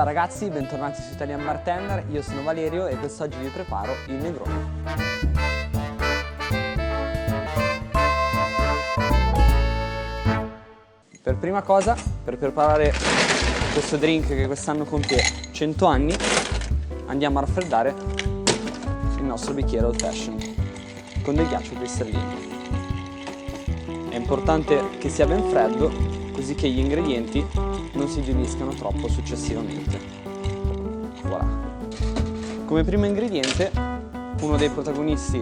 Ciao ragazzi, bentornati su Italian Bartender, io sono Valerio e quest'oggi vi preparo il Negroni. Per prima cosa, per preparare questo drink che quest'anno compie 100 anni, andiamo a raffreddare il nostro bicchiere old fashion con del ghiaccio cristallino. È importante che sia ben freddo, così che gli ingredienti non si diluiscano troppo successivamente. Voilà. Come primo ingrediente, uno dei protagonisti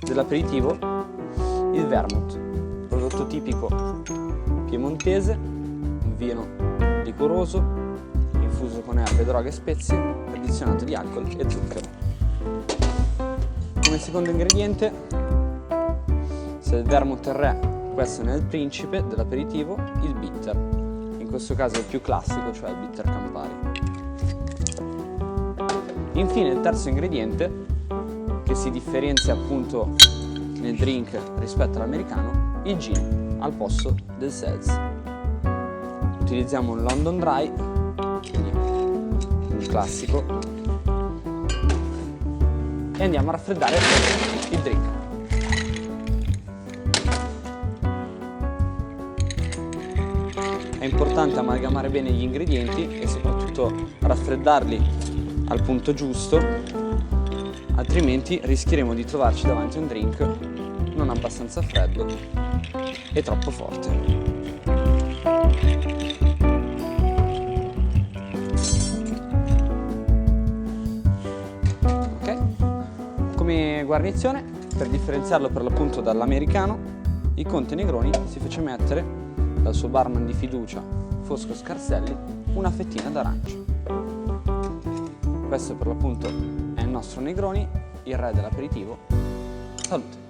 dell'aperitivo, il vermouth, prodotto tipico piemontese, un vino liquoroso, infuso con erbe, droghe e spezie, addizionato di alcol e zucchero. Come secondo ingrediente, se il vermouth è il re, questo è il principe dell'aperitivo, il bitter. In questo caso è il più classico, cioè il bitter Campari. Infine il terzo ingrediente, che si differenzia appunto nel drink rispetto all'americano, il gin al posto del seltz. Utilizziamo un London Dry, quindi un classico, e andiamo a raffreddare il drink. È importante amalgamare bene gli ingredienti e soprattutto raffreddarli al punto giusto, altrimenti rischieremo di trovarci davanti a un drink non abbastanza freddo e troppo forte. Ok? Come guarnizione, per differenziarlo per l'appunto dall'americano, il Conte Negroni si fece mettere dal suo barman di fiducia, Fosco Scarselli, una fettina d'arancia. Questo per l'appunto è il nostro Negroni, il re dell'aperitivo. Salute!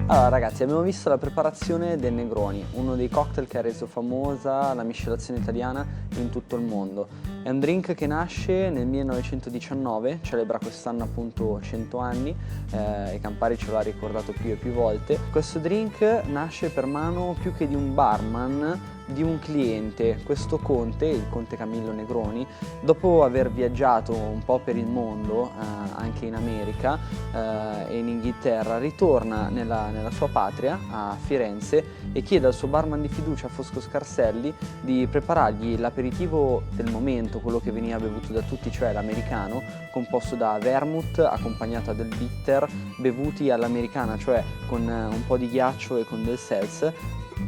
Allora ragazzi, abbiamo visto la preparazione del Negroni, uno dei cocktail che ha reso famosa la miscelazione italiana in tutto il mondo. È un drink che nasce nel 1919, celebra quest'anno appunto 100 anni, e Campari ce l'ha ricordato più e più volte. Questo drink nasce per mano più che di un barman, di un cliente. Questo conte, il conte Camillo Negroni, dopo aver viaggiato un po' per il mondo, anche in America e in Inghilterra, ritorna nella sua patria, a Firenze, e chiede al suo barman di fiducia, Fosco Scarselli, di preparargli l'aperitivo del momento, quello che veniva bevuto da tutti, cioè l'americano, composto da vermouth accompagnata del bitter, bevuti all'americana, cioè con un po' di ghiaccio e con del seltz,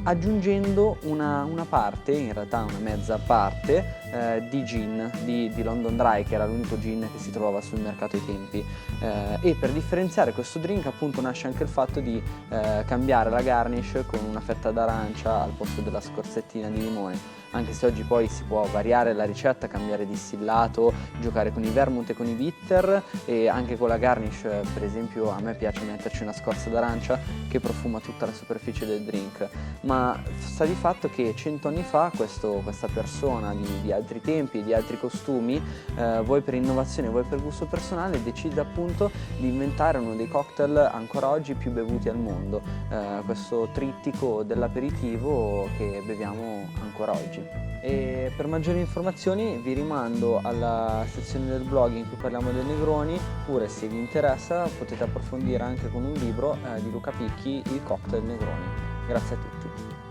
aggiungendo una parte, in realtà una mezza parte, di gin, di London Dry, che era l'unico gin che si trovava sul mercato ai tempi. E per differenziare questo drink appunto nasce anche il fatto di cambiare la garnish con una fetta d'arancia al posto della scorzettina di limone. Anche se oggi poi si può variare la ricetta, cambiare distillato, giocare con i vermouth e con i bitter, e anche con la garnish, per esempio a me piace metterci una scorza d'arancia che profuma tutta la superficie del drink. Ma sta di fatto che 100 anni fa questa persona di altri tempi, di altri costumi, vuoi per innovazione, vuoi per gusto personale, decide appunto di inventare uno dei cocktail ancora oggi più bevuti al mondo, questo trittico dell'aperitivo che beviamo ancora oggi. E per maggiori informazioni vi rimando alla sezione del blog in cui parliamo del Negroni, oppure se vi interessa potete approfondire anche con un libro di Luca Picchi, il cocktail Negroni. Grazie a tutti.